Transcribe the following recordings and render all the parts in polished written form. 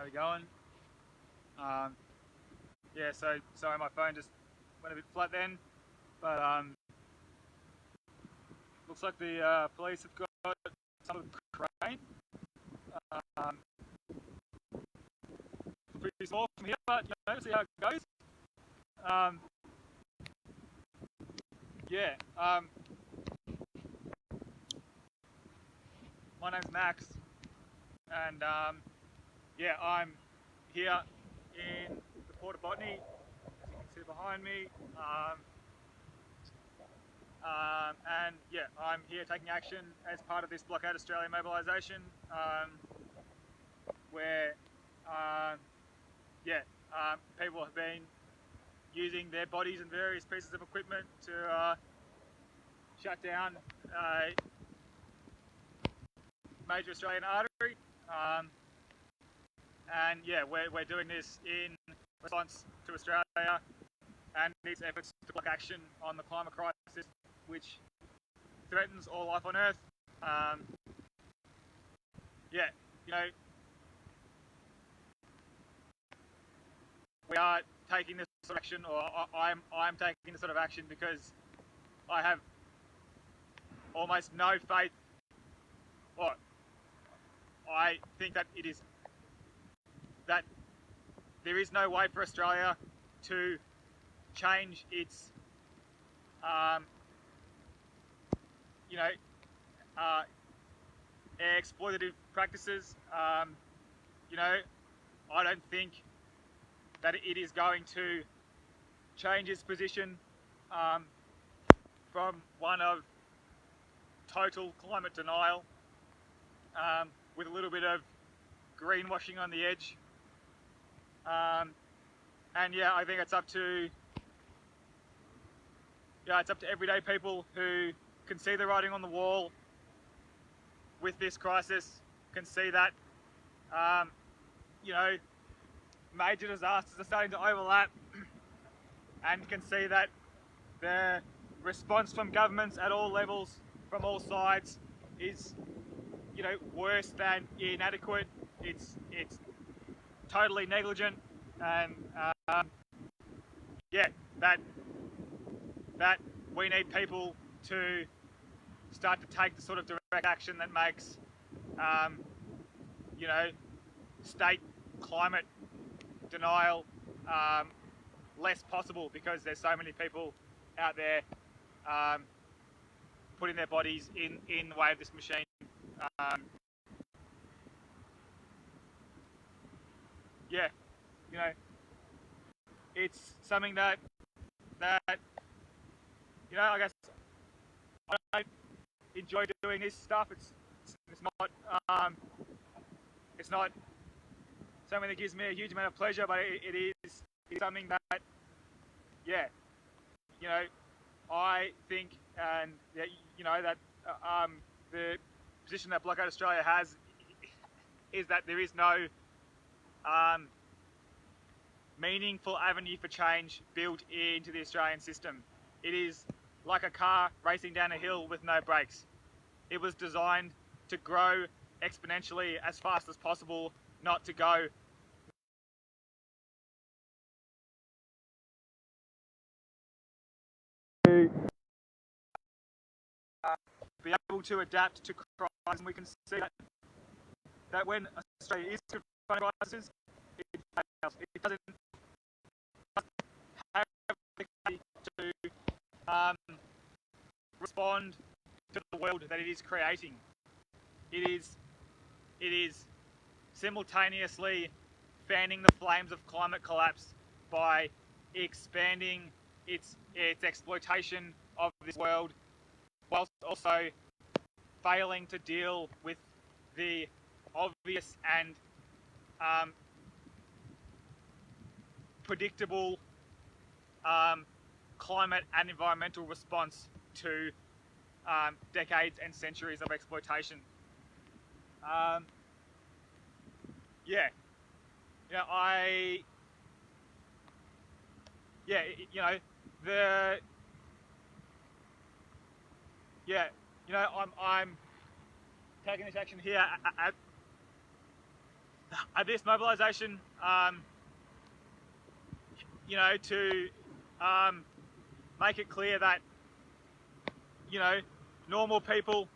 How we going? Um, yeah, so sorry, my phone just went a bit flat then, but looks like the police have got some of the crane. Um, pretty small from here, but see how it goes. Um, yeah, my name's Max, and yeah, I'm here in the port of Botany, as you can see behind me. And yeah, I'm here taking action as part of this Blockade Australia mobilisation, where people have been using their bodies and various pieces of equipment to shut down a major Australian artery. And yeah, we're doing this in response to Australia and its efforts to block action on the climate crisis, which threatens all life on Earth. Yeah, we are taking this sort of action, or I'm taking this sort of action because I have almost no faith, or I think that that there is no way for Australia to change its exploitative practices. I don't think that it is going to change its position from one of total climate denial with a little bit of greenwashing on the edge. And yeah, I think it's up to everyday people who can see the writing on the wall with this crisis, can see that major disasters are starting to overlap, and can see that the response from governments at all levels, from all sides, is worse than inadequate. It's totally negligent, and that we need people to start to take the sort of direct action that makes state climate denial less possible, because there's so many people out there putting their bodies in the way of this machine. It's something that I guess I enjoy doing this stuff. It's not something that gives me a huge amount of pleasure, but it's something that I think, and that the position that Blockade Australia has is that there is no meaningful avenue for change built into the Australian system. It is like a car racing down a hill with no brakes. It was designed to grow exponentially as fast as possible, not to go to be able to adapt to crises. And we can see that when Australia is confronting crises, it fails. It doesn't have the capacity to respond to the world that it is creating. It is simultaneously fanning the flames of climate collapse by expanding its exploitation of this world, whilst also failing to deal with the obvious and predictable climate and environmental response to decades and centuries of exploitation. I'm taking this action here at this mobilisation, you know, to make it clear that, you know, normal people,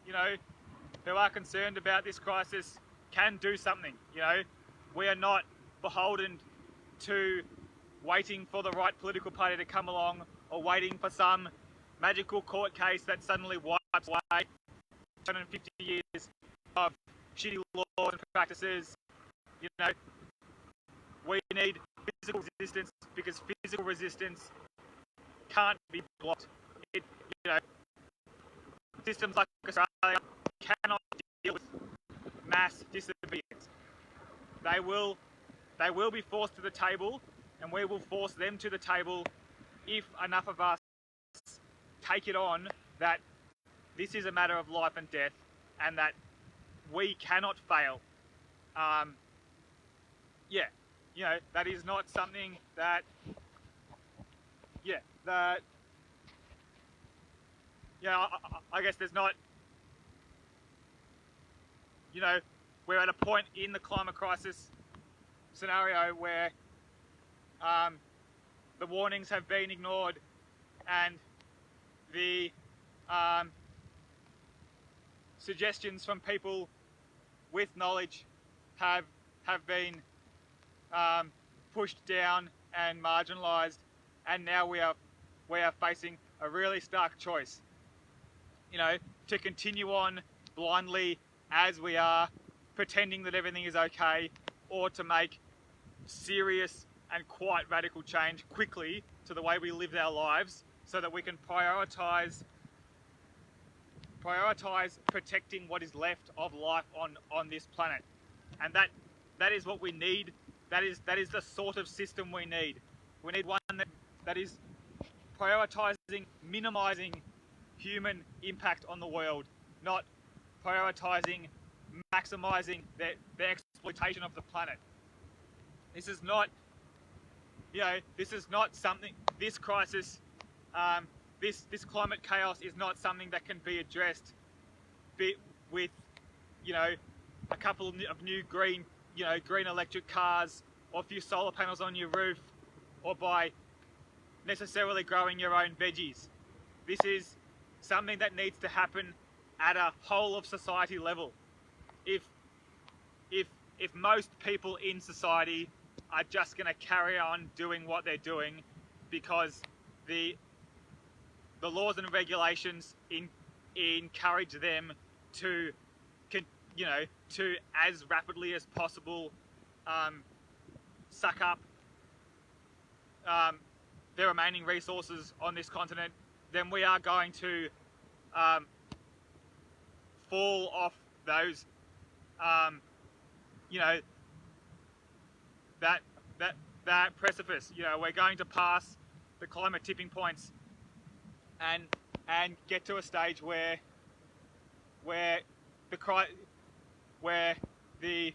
you know, who are concerned about this crisis can do something. You know, we are not beholden to waiting for the right political party to come along or waiting for some magical court case that suddenly wipes away 250 years of shitty laws and practices. You know, we need physical resistance because physical resistance can't be blocked. You know, systems like Australia cannot deal with mass disobedience. They will be forced to the table, and we will force them to the table if enough of us take it on that this is a matter of life and death, and that we cannot fail. Yeah, you know, that is not something that, yeah, that, you know, I guess there's not, you know, we're at a point in the climate crisis scenario where the warnings have been ignored and the suggestions from people with knowledge have been pushed down and marginalised, and now we are facing a really stark choice. You know, to continue on blindly as we are, pretending that everything is okay, or to make serious and quite radical change quickly to the way we live our lives, so that we can prioritise protecting what is left of life on this planet. And that is what we need. That is the sort of system we need. We need one that is prioritising minimising human impact on the world, not prioritising maximising the exploitation of the planet. This is not, you know, this is not something, this crisis, this climate chaos is not something that can be addressed with, you know, a couple of new green electric cars, or a few solar panels on your roof, or by necessarily growing your own veggies. This is something that needs to happen at a whole of society level. If most people in society are just going to carry on doing what they're doing because the laws and regulations encourage them to, you know, to as rapidly as possible suck up the remaining resources on this continent, then we are going to fall off those, you know, that precipice. You know, we're going to pass the climate tipping points and get to a stage where the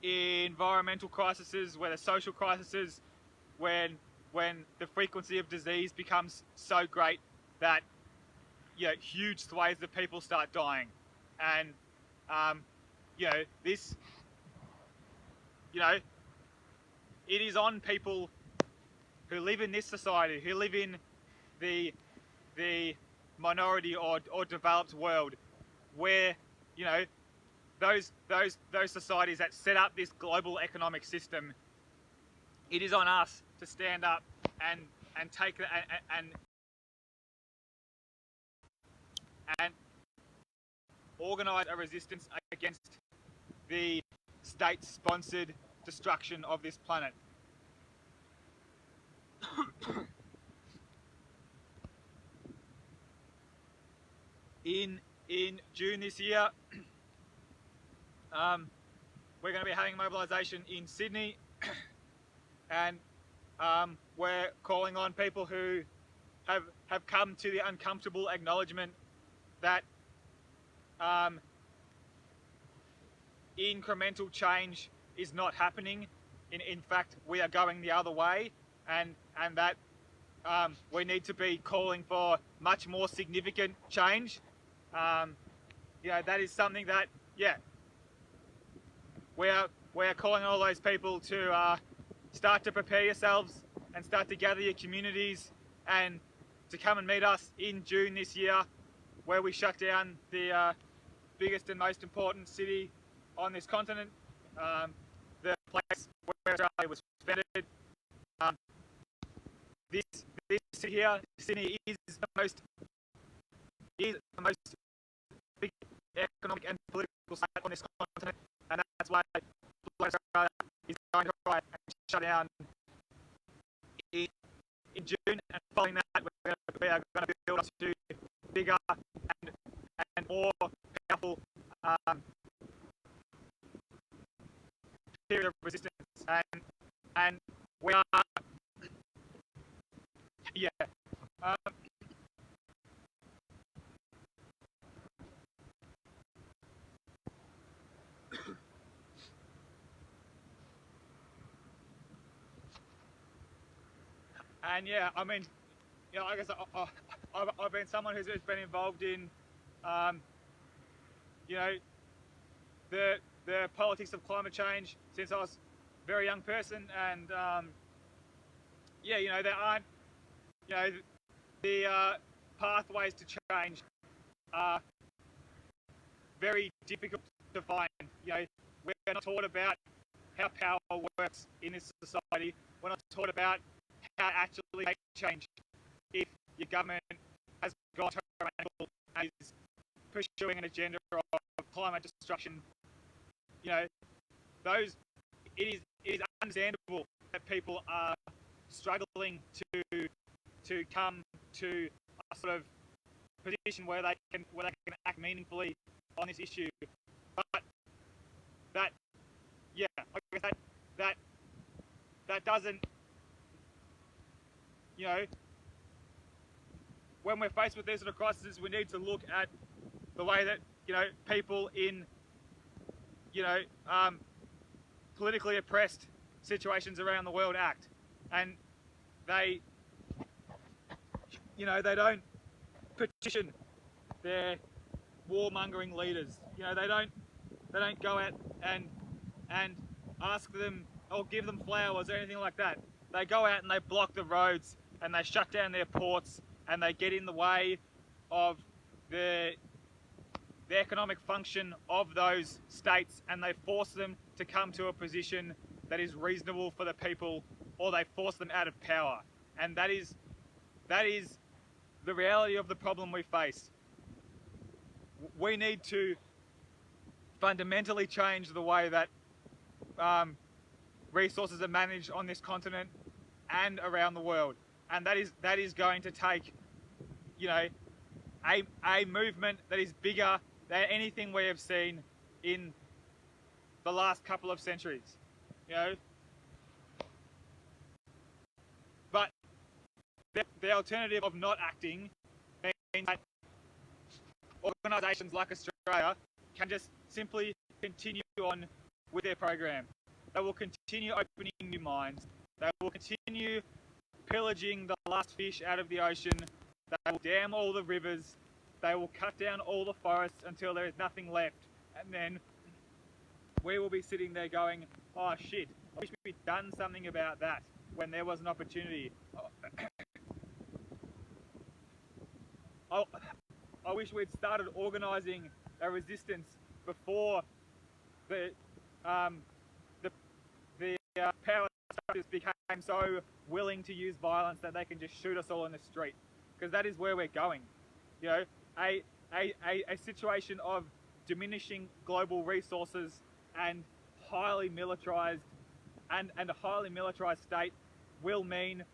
environmental crises, where the social crises, when the frequency of disease becomes so great that, you know, huge swathes of people start dying, and you know, this, you know, it is on people who live in this society, who live in the minority or developed world, where, you know, those societies that set up this global economic system, it is on us to stand up and take and organise a resistance against the state-sponsored destruction of this planet. In June this year, we're going to be having mobilisation in Sydney, and we're calling on people who have come to the uncomfortable acknowledgement that incremental change is not happening. In fact, we are going the other way, and that we need to be calling for much more significant change. You know, that is something that, yeah, we're calling all those people to start to prepare yourselves and start to gather your communities and to come and meet us in June this year, where we shut down the biggest and most important city on this continent, the place where Australia was founded. This city here, Sydney, is the most big economic and political site on this continent, and that's why Australia is going to try and shut down in June. And following that, we are going to build up to bigger and more powerful period of resistance, and we are and yeah, I mean, you know, I guess I've been someone who's been involved in, you know, the politics of climate change since I was a very young person, and yeah, you know, there aren't, you know, the pathways to change are very difficult to find. You know, we're not taught about how power works in this society. We're not taught about how to actually make change if your government has got tyrannical and is pursuing an agenda of climate destruction. You know, it is understandable that people are struggling to come to a sort of position where they can act meaningfully on this issue, but that, yeah, I guess that doesn't, you know, when we're faced with these sort of crises, we need to look at the way that, you know, people in, you know, politically oppressed situations around the world act, and they, you know, they don't petition their warmongering leaders. You know, they don't go out and ask them or give them flowers or anything like that. They go out and they block the roads and they shut down their ports and they get in the way of the economic function of those states, and they force them to come to a position that is reasonable for the people, or they force them out of power. And that is the reality of the problem we face. We need to fundamentally change the way that resources are managed on this continent and around the world, and that is going to take, you know, a movement that is bigger than anything we have seen in the last couple of centuries, you know. But the alternative of not acting means that organisations like Australia can just simply continue on with their program. They will continue opening new mines. They will continue pillaging the last fish out of the ocean. They will dam all the rivers. They will cut down all the forests until there is nothing left. And then we will be sitting there going, oh shit, I wish we'd done something about that when there was an opportunity. I wish we'd started organising a resistance before the power structures became so willing to use violence that they can just shoot us all in the street, because that is where we're going. You know, a situation of diminishing global resources and highly militarized and a highly militarized state will mean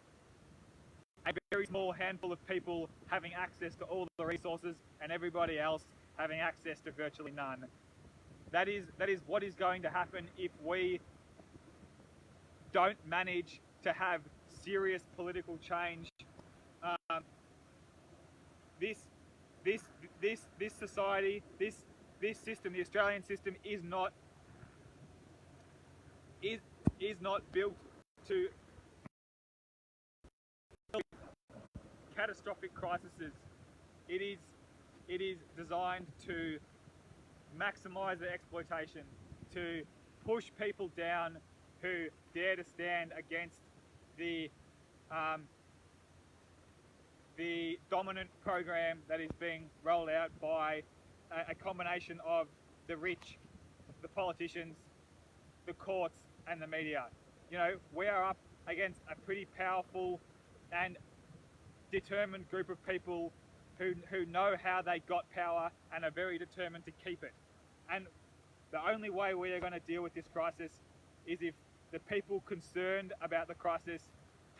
a very small handful of people having access to all the resources and everybody else having access to virtually none. That is what is going to happen if we don't manage to have serious political change. This society, this system, the Australian system, is not built to catastrophic crises. It is designed to maximise the exploitation, to push people down who dare to stand against the the dominant program that is being rolled out by a combination of the rich, the politicians, the courts, and the media. You know, we are up against a pretty powerful and determined group of people who know how they got power and are very determined to keep it. And the only way we are going to deal with this crisis is if the people concerned about the crisis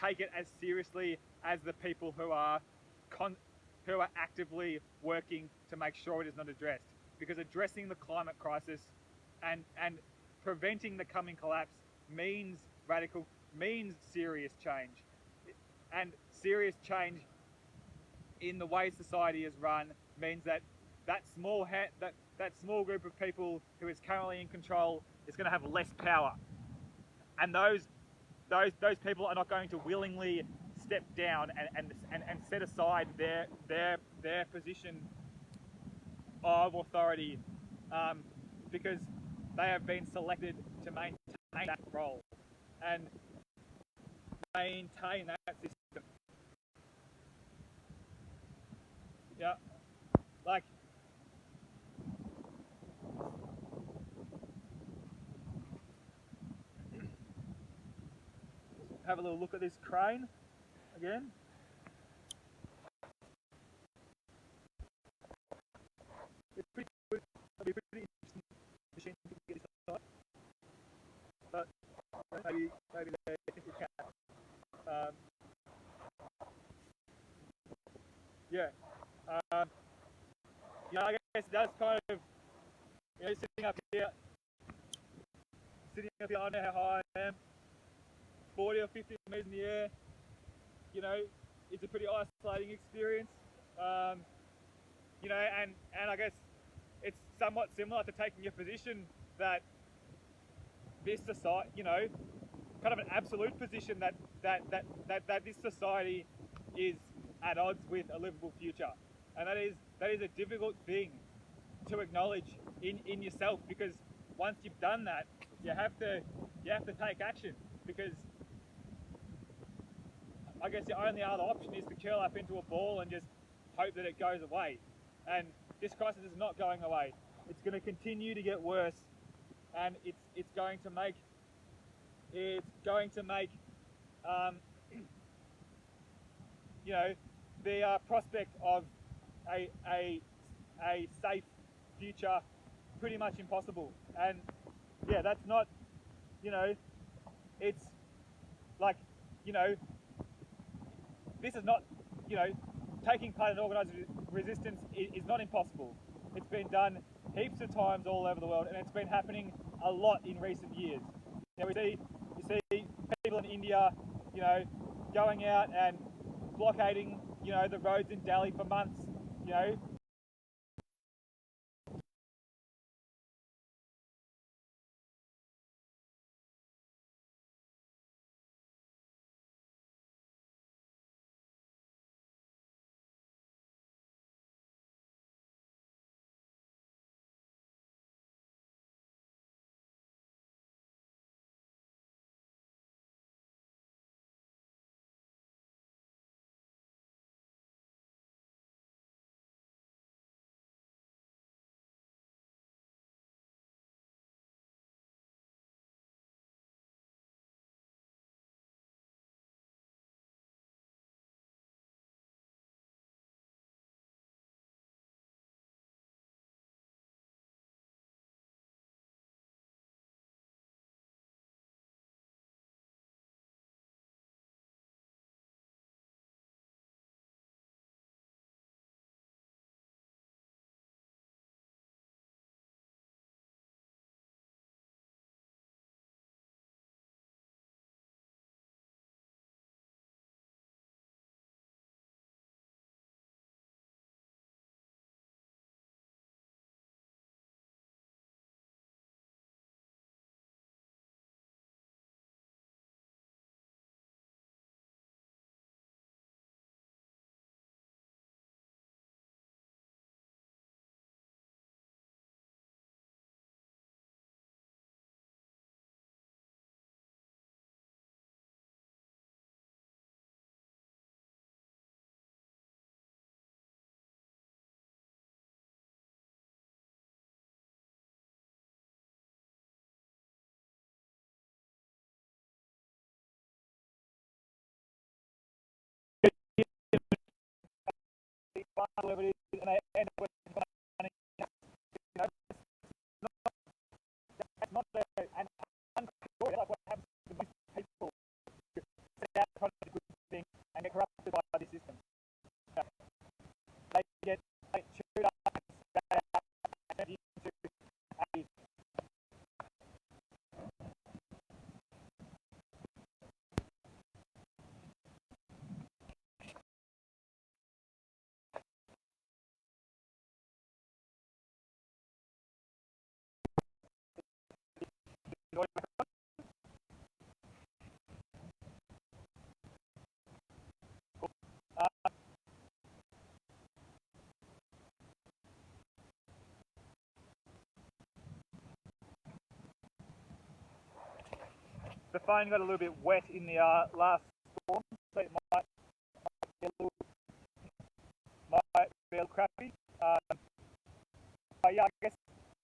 take it as seriously as the people who are actively working to make sure it is not addressed. Because addressing the climate crisis and preventing the coming collapse means serious change, and serious change in the way society is run means that that small group of people who is currently in control is going to have less power, and those people are not going to willingly step down and set aside their position of authority, because they have been selected to maintain that role and maintain that system. Yeah, like have a little look at this crane again. It's pretty good. It'll be a pretty interesting machine to get this on, but maybe they think it can. Yeah. Um, I guess that's kind of, sitting up here. I don't know how high I am, 40 or 50 meters in the air. You know, it's a pretty isolating experience. And I guess it's somewhat similar to taking a position that this society, kind of an absolute position that this society is at odds with a livable future, and that is a difficult thing to acknowledge in yourself, because once you've done that, you have to take action, because I guess the only other option is to curl up into a ball and just hope that it goes away. And this crisis is not going away. It's going to continue to get worse, and it's going to make the prospect of a safe future pretty much impossible. And yeah, that's not, it's like, this is not, taking part in organised resistance is not impossible. It's been done heaps of times all over the world, and it's been happening a lot in recent years. You see people in India, going out and blockading, the roads in Delhi for months, fund whatever it is, and they end up with money. You know, that's not the and unsure like what happens to most people who set out trying to do a good thing and get corrupted by this system. You know, they get chewed up and spat out and turned into a the phone got a little bit wet in the last storm, so it might be a little crappy. But yeah, I guess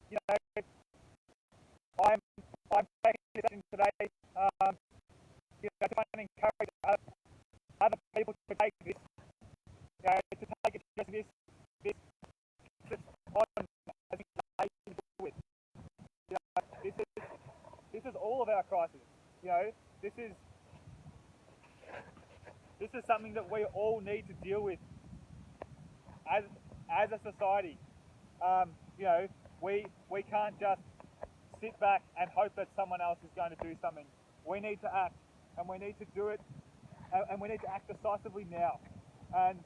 you know I'm taking this in today. You know, to try and encourage other people to take this, you know, to take it just this on as they can deal with. You know, this is all of our crisis. You know, this is something that we all need to deal with as a society. You know, we can't just sit back and hope that someone else is going to do something. We need to act, and we need to do it, and we need to act decisively now. And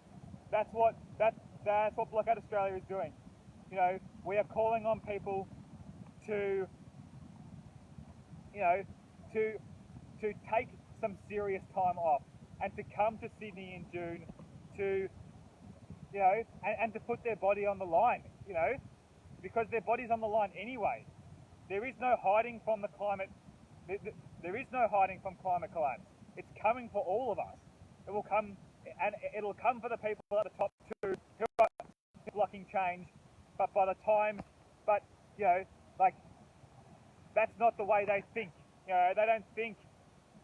that's what Blockade Australia is doing. You know, we are calling on people to, you know, to take some serious time off and to come to Sydney in June to, you know, and to put their body on the line, you know, because their body's on the line anyway. There is no hiding from the climate. There is no hiding from climate collapse. It's coming for all of us. It will come, and it'll come for the people at the top too who are blocking change. But you know, like, that's not the way they think. You know, they don't think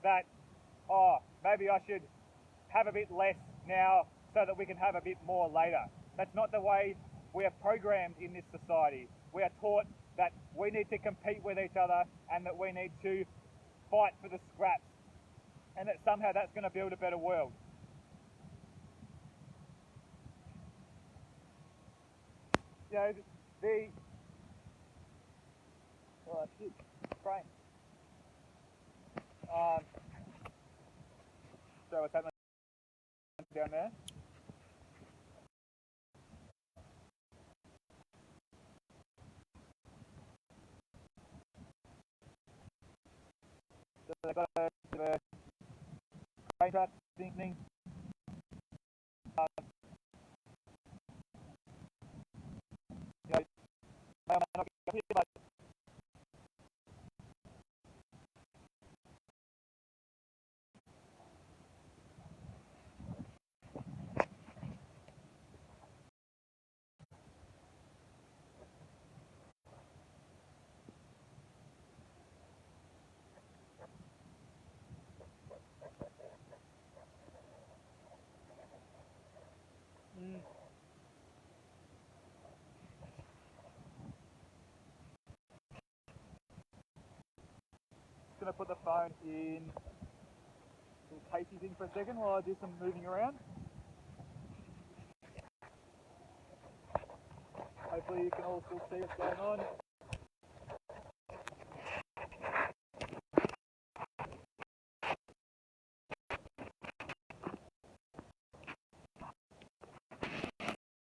that, oh, maybe I should have a bit less now so that we can have a bit more later. That's not the way we are programmed in this society. We are taught that we need to compete with each other and that we need to fight for the scraps, and that somehow that's going to build a better world. You know, oh shit, brain. So what's happening down there? So they've got a brain trap thing. You know, may or may not get here, but just going to put the phone in Casey's in for a second while I do some moving around. Hopefully you can all still see what's going on.